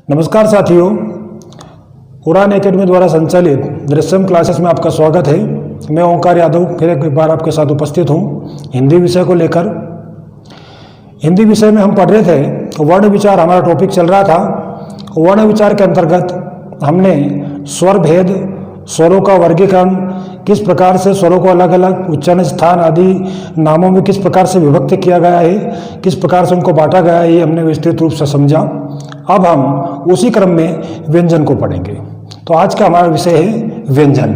नमस्कार साथियों, उड़ान एकेडमी द्वारा संचालित दृश्यम क्लासेस में आपका स्वागत है। मैं ओंकार यादव फिर एक बार आपके साथ उपस्थित हूँ हिंदी विषय को लेकर। हिंदी विषय में हम पढ़ रहे थे वर्ण विचार, हमारा टॉपिक चल रहा था। वर्ण विचार के अंतर्गत हमने स्वर भेद, स्वरों का वर्गीकरण, किस प्रकार से स्वरों को अलग अलग उच्चारण स्थान आदि नामों में किस प्रकार से विभक्त किया गया है, किस प्रकार से उनको बांटा गया है, ये हमने विस्तृत रूप से समझा। अब हम उसी क्रम में व्यंजन को पढ़ेंगे। तो आज का हमारा विषय है व्यंजन।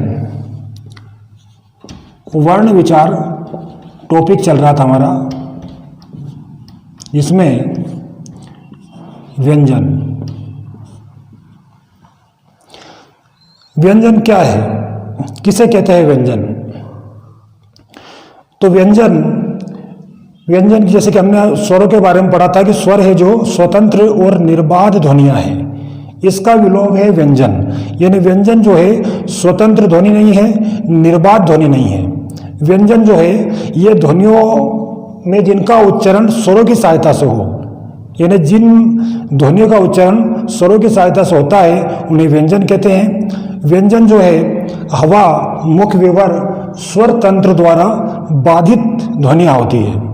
वर्ण विचार टॉपिक चल रहा था हमारा, इसमें व्यंजन। व्यंजन क्या है, किसे कहते हैं व्यंजन? तो व्यंजन जैसे कि हमने स्वरों के बारे में पढ़ा था कि स्वर है जो स्वतंत्र और निर्बाध ध्वनियां हैं, इसका विलोम है व्यंजन। यानी व्यंजन जो है स्वतंत्र ध्वनि नहीं है, निर्बाध ध्वनि नहीं है। व्यंजन जो है ये ध्वनियों में जिनका उच्चारण स्वरों की सहायता से हो, यानी जिन ध्वनियों का उच्चारण स्वरों की सहायता से होता है उन्हें व्यंजन कहते हैं। व्यंजन जो है हवा, मुख विवर, स्वर तंत्र द्वारा बाधित ध्वनियाँ होती है।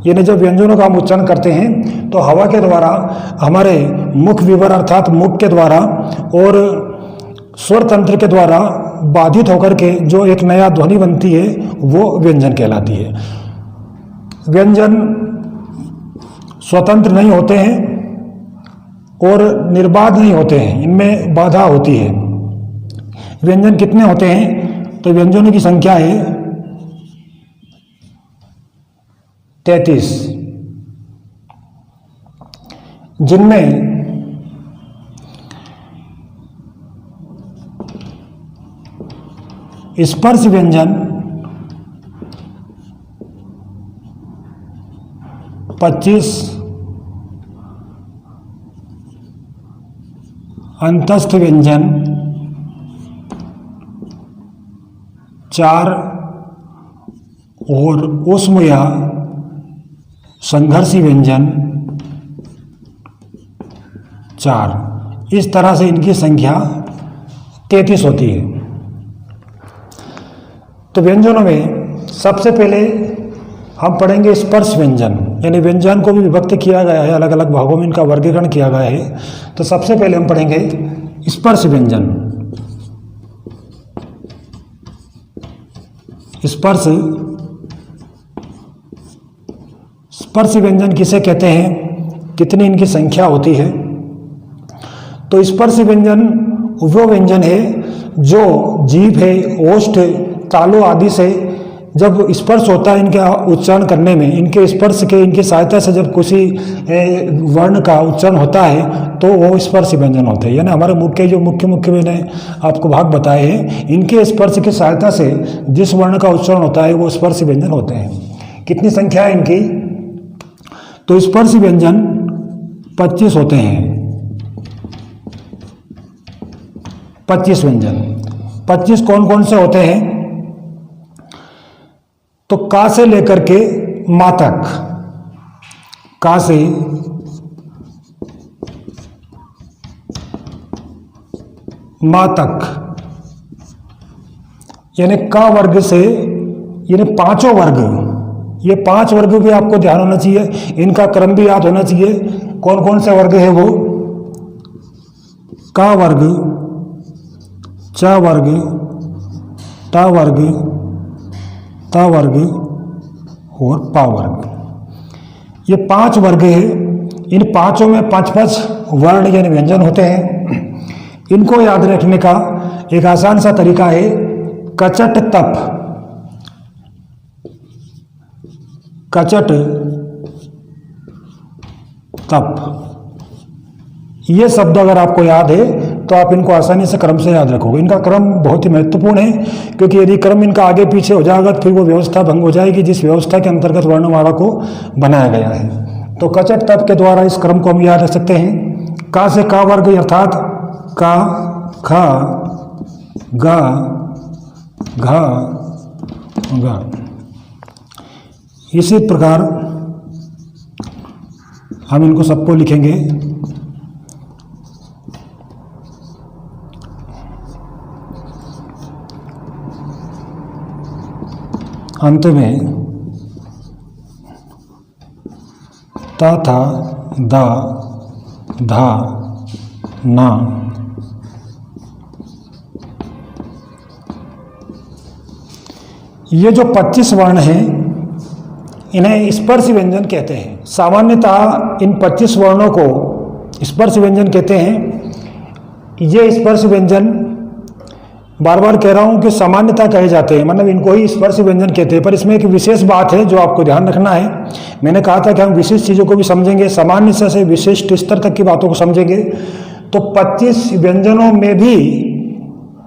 यानी जब व्यंजनों का हम उच्चारण करते हैं तो हवा के द्वारा, हमारे मुख विवर अर्थात मुख के द्वारा और स्वर तंत्र के द्वारा बाधित होकर के जो एक नया ध्वनि बनती है वो व्यंजन कहलाती है। व्यंजन स्वतंत्र नहीं होते हैं और निर्बाध नहीं होते हैं, इनमें बाधा होती है। व्यंजन कितने होते हैं? तो व्यंजनों की संख्या है 33, जिनमें स्पर्श व्यंजन 25, अंतस्थ व्यंजन 4 और ऊष्म या संघर्षी व्यंजन 4। इस तरह से इनकी संख्या 33 होती है। तो व्यंजनों में सबसे पहले हम पढ़ेंगे स्पर्श व्यंजन, यानी व्यंजन को भी विभक्त किया गया है, अलग अलग भागों में इनका वर्गीकरण किया गया है। तो सबसे पहले हम पढ़ेंगे स्पर्श व्यंजन। स्पर्श व्यंजन किसे कहते हैं, कितनी इनकी संख्या होती है? तो स्पर्श व्यंजन वो व्यंजन है जो जीभ है, ओष्ठ, तालु आदि से जब स्पर्श होता है इनका उच्चारण करने में, इनके स्पर्श के, इनकी सहायता से जब किसी वर्ण का उच्चारण होता है तो वो स्पर्श व्यंजन होते हैं। यानी हमारे मुख के जो मुख्य मैंने आपको भाग बताए हैं, इनके स्पर्श की सहायता से जिस वर्ण का उच्चारण होता है वो स्पर्श व्यंजन होते हैं। कितनी संख्या है इनकी? तो स्पर्श व्यंजन 25 होते हैं। 25 व्यंजन। 25 कौन कौन से होते हैं? तो का से लेकर के मा तक, का से मा तक, यानी का वर्ग से, यानी पांचों वर्ग, ये 5 वर्ग भी आपको ध्यान होना चाहिए, इनका क्रम भी याद होना चाहिए। कौन कौन से वर्ग है वो? का वर्ग, चा वर्ग, टा वर्ग, ता वर्ग और पा वर्ग। ये 5 वर्ग है। इन पांचों में 5-5 वर्ण यानी व्यंजन होते हैं। इनको याद रखने का एक आसान सा तरीका है कचट तप। कचट तप, ये शब्द अगर आपको याद है तो आप इनको आसानी से क्रम से याद रखोगे। इनका क्रम बहुत ही महत्वपूर्ण है, क्योंकि यदि क्रम इनका आगे पीछे हो जाएगा तो फिर वो व्यवस्था भंग हो जाएगी जिस व्यवस्था के अंतर्गत वर्णमाला को बनाया गया है। तो कचट तप के द्वारा इस क्रम को हम याद रख सकते हैं। का से का वर्ग अर्थात का, खा, गा, घा, गा। इसी प्रकार हम इनको सबको लिखेंगे अंत में ता था दा धा ना। ये जो 25 वर्ण हैं इन्हें स्पर्श व्यंजन कहते हैं। सामान्यतः इन 25 वर्णों को स्पर्श व्यंजन कहते हैं। ये स्पर्श व्यंजन बार बार कह रहा हूं कि सामान्यतः कहे जाते हैं, मतलब इनको ही स्पर्श व्यंजन कहते हैं। पर इसमें एक विशेष बात है जो आपको ध्यान रखना है। मैंने कहा था कि हम विशिष्ट चीज़ों को भी समझेंगे, सामान्य से विशिष्ट स्तर तक की बातों को समझेंगे। तो 25 व्यंजनों में भी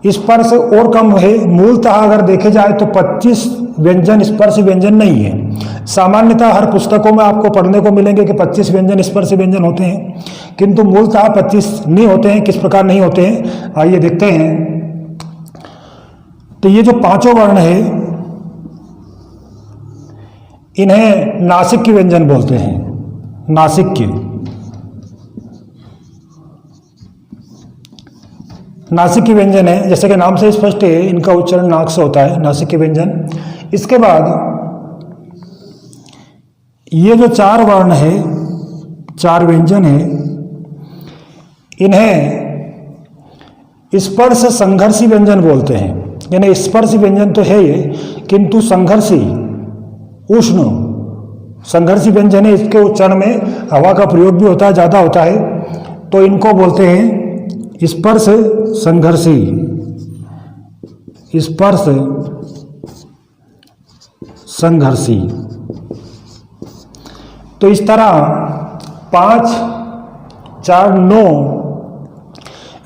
स्पर्श और कम है। मूलतः अगर देखे जाए तो 25 व्यंजन स्पर्श व्यंजन नहीं है। सामान्यतः हर पुस्तकों में आपको पढ़ने को मिलेंगे कि 25 व्यंजन स्पर्श व्यंजन होते हैं, किंतु मूलतः 25 नहीं होते हैं। किस प्रकार नहीं होते हैं आइए देखते हैं। तो ये जो पांचों वर्ण है इन्हें नासिक के व्यंजन बोलते हैं। नासिक के, नासिक के व्यंजन है, जैसे कि नाम से स्पष्ट है इनका उच्चारण नाक से होता है, नासिक के व्यंजन। इसके बाद ये जो 4 वर्ण है, 4 व्यंजन है, इन्हें स्पर्श संघर्षी व्यंजन बोलते हैं। यानी स्पर्श व्यंजन तो है ये, किंतु संघर्षी उष्ण संघर्षी व्यंजन है। इसके उच्चारण में हवा का प्रयोग भी होता है, ज़्यादा होता है, तो इनको बोलते हैं स्पर्श संघर्षी, स्पर्श संघर्षी। तो इस तरह 5, 4, 9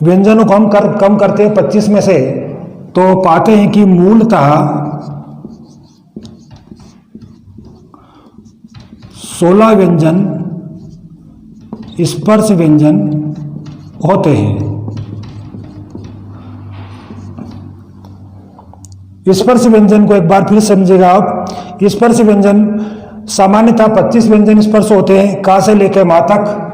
व्यंजनों को हम कम करते हैं 25 में से, तो पाते हैं कि मूलतः 16 व्यंजन स्पर्श व्यंजन होते हैं। स्पर्श व्यंजन को एक बार फिर समझिएगा आप। स्पर्श व्यंजन सामान्यतः 25 व्यंजन स्पर्श होते हैं, का से लेकर मा तक,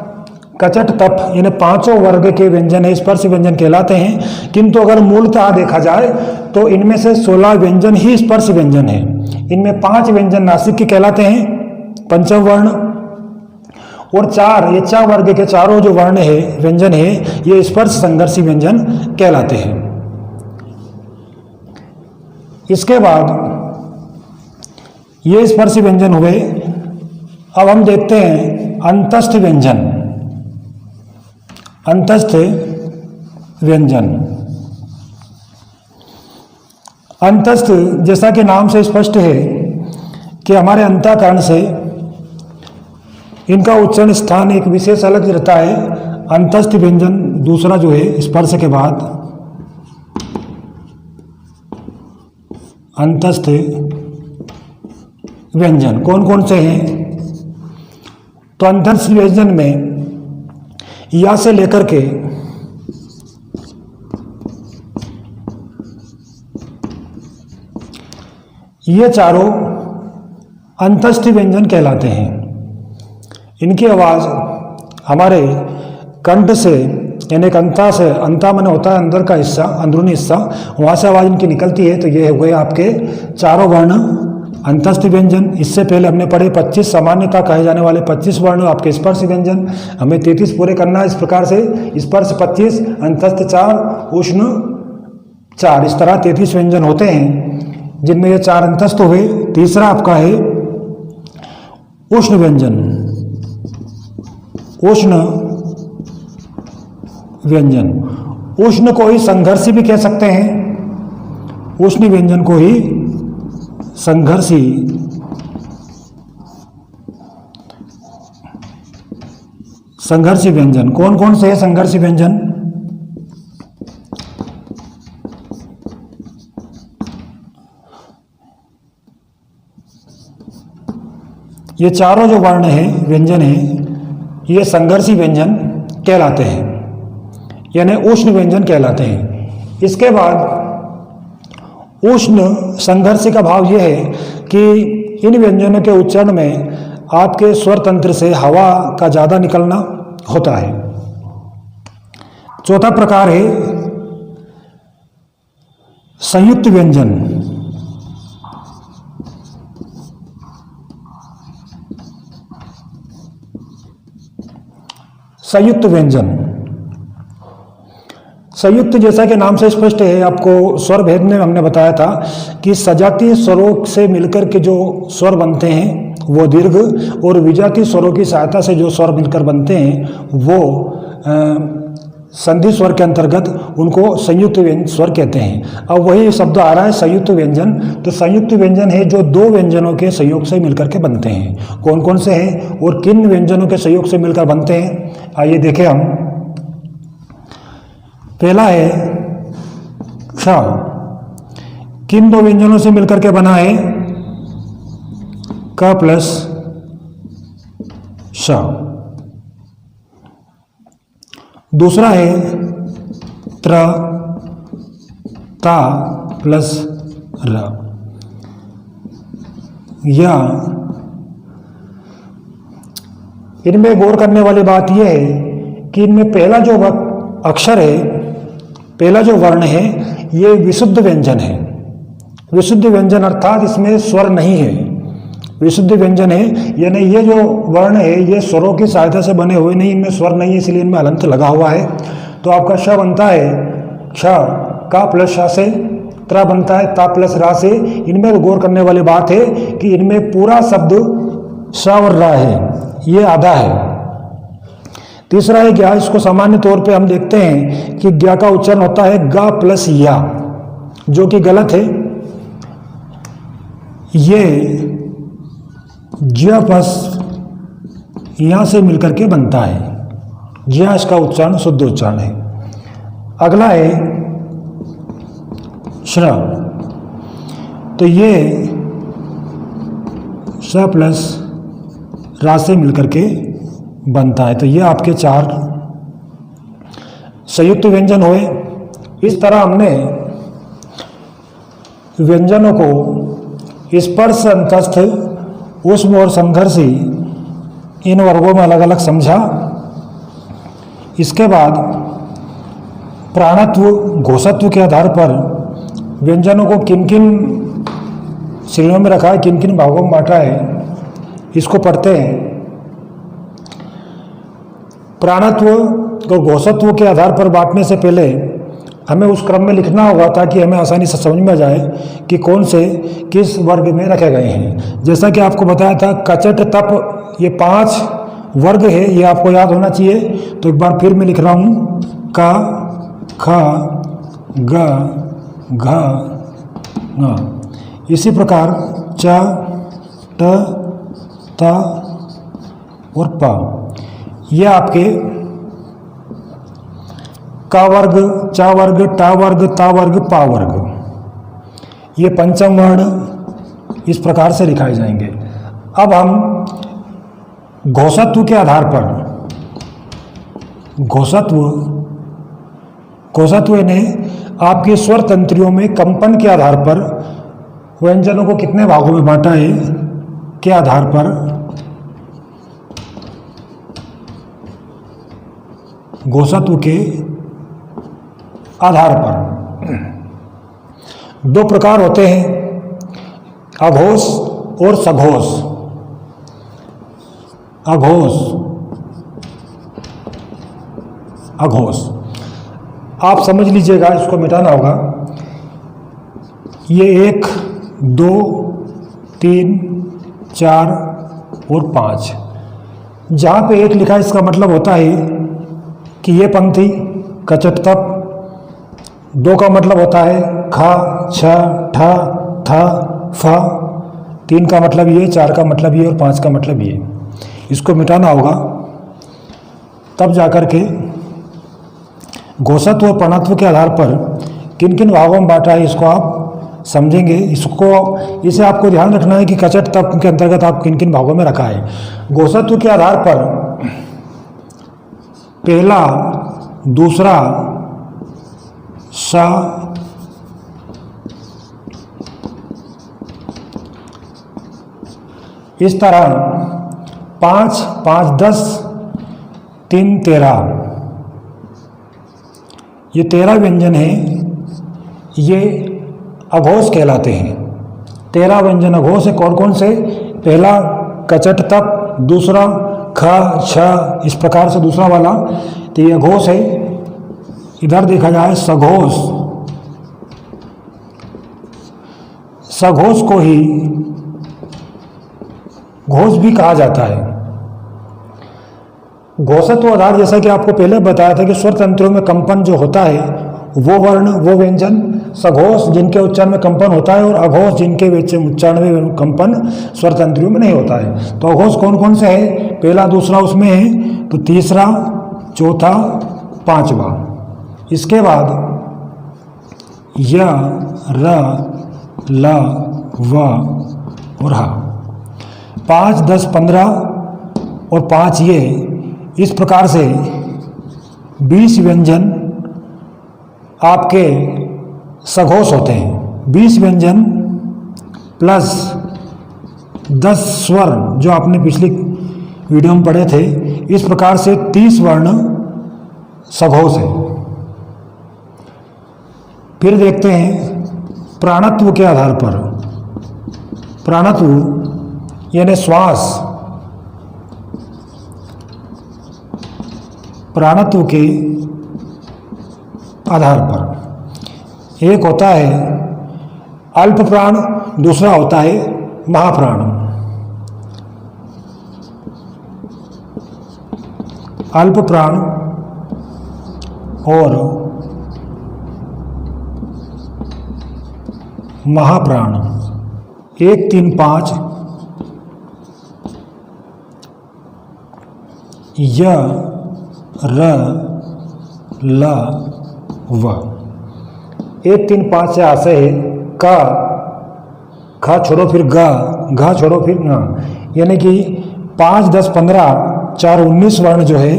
कचट तप, यानी 5 वर्ग के व्यंजन स्पर्श व्यंजन कहलाते हैं। किंतु अगर मूलतः देखा जाए तो इनमें से 16 व्यंजन ही स्पर्श व्यंजन है। इनमें 5 व्यंजन नासिक के कहलाते हैं, पंचम वर्ण, और 4 ये 4 वर्ग के चारों जो वर्ण है व्यंजन है ये स्पर्श संघर्षी व्यंजन कहलाते हैं। इसके बाद ये स्पर्शी व्यंजन हुए। अब हम देखते हैं अंतस्थ व्यंजन। अंतस्थ व्यंजन, अंतस्थ जैसा कि नाम से स्पष्ट है कि हमारे अंतःकरण से इनका उच्चारण स्थान एक विशेष अलग रहता है। अंतस्थ व्यंजन दूसरा जो है स्पर्श के बाद अंतस्थ व्यंजन कौन कौन से हैं? तो अंतस्थ व्यंजन में या से लेकर के ये चारों अंतस्थ व्यंजन कहलाते हैं। इनकी आवाज़ हमारे कंठ से यानी अंता से, अंता माने होता है अंदर का हिस्सा, अंदरूनी हिस्सा, वहाँ से आवाज़ इनकी निकलती है। तो ये हुए आपके चारों वर्ण अंतस्थ व्यंजन। इससे पहले हमने पढ़े 25 सामान्यतः कहे जाने वाले 25 वर्ण आपके स्पर्श व्यंजन, हमें 33 पूरे करना है। इस प्रकार से स्पर्श 25, अंतस्थ 4, उष्ण 4, इस तरह 33 व्यंजन होते हैं जिनमें ये 4 अंतस्थ हुए। तीसरा आपका है उष्ण व्यंजन। उष्ण व्यंजन, उष्ण को ही संघर्षी भी कह सकते हैं। उष्ण व्यंजन को ही संघर्षी, संघर्षी व्यंजन कौन कौन से है? संघर्षी व्यंजन ये चारों जो वर्ण है व्यंजन है ये संघर्षी व्यंजन कहलाते हैं, यानी उष्ण व्यंजन कहलाते हैं। इसके बाद उष्ण संघर्षी का भाव यह है कि इन व्यंजनों के उच्चारण में आपके स्वर तंत्र से हवा का ज़्यादा निकलना होता है। चौथा प्रकार है संयुक्त व्यंजन। संयुक्त व्यंजन। संयुक्त जैसा कि नाम से स्पष्ट है, आपको स्वर भेद में हमने बताया था कि सजातीय स्वरों से मिलकर के जो स्वर बनते हैं वो दीर्घ, और विजातीय स्वरों की सहायता से जो स्वर मिलकर बनते हैं वो संधि स्वर के अंतर्गत उनको संयुक्त स्वर कहते हैं। अब वही शब्द आ रहा है संयुक्त व्यंजन। तो संयुक्त व्यंजन है जो दो व्यंजनों के संयोग से मिलकर के बनते हैं। कौन कौन से हैं और किन व्यंजनों के संयोग से मिलकर बनते हैं, आइए देखें हम। पहला है श, किन दो व्यंजनों से मिलकर के बना है, क प्लस श। दूसरा है त्र ता प्लस र। या इनमें गौर करने वाली बात यह है कि इनमें पहला जो अक्षर है, पहला जो वर्ण है, ये विशुद्ध व्यंजन है। विशुद्ध व्यंजन अर्थात इसमें स्वर नहीं है, विशुद्ध व्यंजन है, यानी ये जो वर्ण है ये स्वरों की सहायता से बने हुए नहीं, इनमें स्वर नहीं है, इसलिए इनमें हलंत लगा हुआ है। तो आपका श बनता है श का प्लस श से, त्र बनता है ता प्लस रा से। इनमें गौर करने वाली बात है कि इनमें पूरा शब्द श और रा है, ये आधा है। तीसरा है ज्ञा। इसको सामान्य तौर पे हम देखते हैं कि ज्ञा का उच्चारण होता है गा प्लस या, जो कि गलत है। ये ज्या प्लस यहां से मिलकर के बनता है। ज्या इसका उच्चारण शुद्ध उच्चारण है। अगला है श्र। तो ये श प्लस रा से मिलकर के बनता है। तो ये आपके चार संयुक्त व्यंजन हुए। इस तरह हमने व्यंजनों को स्पर्श, अंतस्थ, ऊष्म और संघर्षी इन वर्गों में अलग अलग समझा। इसके बाद प्राणत्व, घोषत्व के आधार पर व्यंजनों को किन किन श्रेणियों में रखा है, किन किन भागों में बांटा है, इसको पढ़ते हैं। प्राणत्व और घोषत्व के आधार पर बांटने से पहले हमें उस क्रम में लिखना होगा ताकि हमें आसानी से समझ में आ जाए कि कौन से किस वर्ग में रखे गए हैं। जैसा कि आपको बताया था कचट तप, ये 5 वर्ग है, ये आपको याद होना चाहिए। तो एक बार फिर मैं लिख रहा हूँ का, ख, ग, घ, ङ। इसी प्रकार च, ट, त और प, ये आपके का वर्ग, चा वर्ग, टा वर्ग, ता वर्ग, पा वर्ग, ये पंचम वर्ण इस प्रकार से लिखाए जाएंगे। अब हम घोषत्व के आधार पर, घोषत्व ने आपके स्वर तंत्रियों में कंपन के आधार पर व्यंजनों को कितने भागों में बांटा है के आधार पर घोषत्व के आधार पर 2 प्रकार होते हैं, अघोष और सघोष। अघोष, अघोष आप समझ लीजिएगा, इसको मिटाना होगा। ये 1, 2, 3, 4 और 5। जहाँ पे 1 लिखा है इसका मतलब होता है कि ये पंक्ति कचट तप। 2 का मतलब होता है खा, छ, ठ, थ, फ। 3 का मतलब ये, 4 का मतलब ये और 5 का मतलब ये। इसको मिटाना होगा, तब जाकर के घोषत्व और प्रणत्व के आधार पर किन किन भागों में बांटा है इसको आप समझेंगे। इसे आपको ध्यान रखना है कि कचट तप के अंतर्गत आप किन किन भागों में रखा है। घोषत्व के आधार पर पहला, दूसरा सा, इस तरह 5, 5, 10, 3, 13, ये 13 व्यंजन हैं, ये अघोष कहलाते हैं। 13 व्यंजन अघोष है। कौन कौन से? पहला कचट तप, दूसरा ख, छ, इस प्रकार से दूसरा वाला। तो ये अघोष है। इधर देखा जाए सघोष, सघोष को ही घोष भी कहा जाता है। घोषत्व आधार, जैसा कि आपको पहले बताया था कि स्वर तंत्रों में कंपन जो होता है वो वर्ण, वो व्यंजन, सघोष जिनके उच्चारण में कंपन होता है और अघोष जिनके उच्चारण में कंपन स्वर तंत्रों में नहीं होता है। तो अघोष कौन कौन से है? पहला दूसरा उसमें है, तो तीसरा, चौथा, पांचवा। इसके बाद य, र, ल, व और हा। 5, 10, 15 और 5 ये, इस प्रकार से 20 व्यंजन आपके सघोष होते हैं। 20 व्यंजन प्लस 10 स्वर जो आपने पिछली वीडियो में पढ़े थे, इस प्रकार से 30 वर्ण सघोष है। फिर देखते हैं प्राणत्व के आधार पर। प्राणत्व यानी श्वास, प्राणत्व के आधार पर एक होता है अल्प प्राण, दूसरा होता है महाप्राण। अल्प प्राण और महाप्राण। 1, 3, 5 य, र, ल, व। 1, 3, 5 से आशय है का, खा छोड़ो फिर गा, घा छोड़ो फिर ना, यानी कि 5, 10, 15, 4, 19 वर्ण जो है,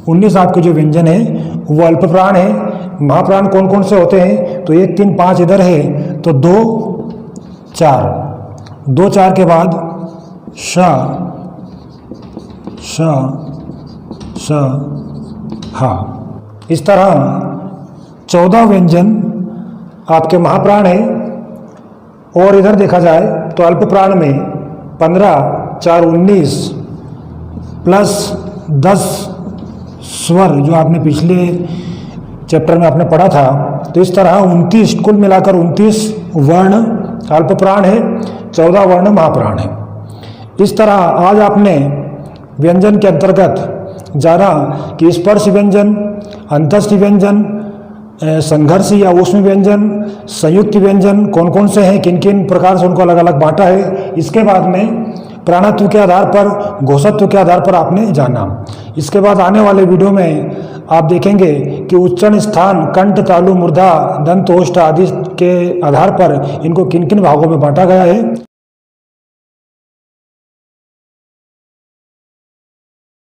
19 आपके जो व्यंजन है वो अल्प प्राण है। महाप्राण कौन कौन से होते हैं? तो 1, 3, 5 इधर है, तो 2, 4, 2, 4 के बाद श, श, स, हा। इस तरह 14 व्यंजन आपके महाप्राण है। और इधर देखा जाए तो अल्प प्राण में 15, 4, 19 प्लस 10 स्वर जो आपने पिछले चैप्टर में आपने पढ़ा था। तो इस तरह 29, कुल मिलाकर 29 वर्ण अल्प प्राण है, 14 वर्ण महाप्राण है। इस तरह आज आपने व्यंजन के अंतर्गत जाना कि स्पर्श व्यंजन, अंतस्थ व्यंजन, संघर्ष या ऊष्म व्यंजन, संयुक्त व्यंजन कौन कौन से हैं, किन किन प्रकार से उनको अलग अलग बांटा है। इसके बाद में प्राणत्व के आधार पर, घोषत्व के आधार पर आपने जाना। इसके बाद आने वाले वीडियो में आप देखेंगे कि उच्चारण स्थान, कंठ, तालु, मूर्धा, दंत, ओष्ठ आदि के आधार पर इनको किन किन भागों में बांटा गया है।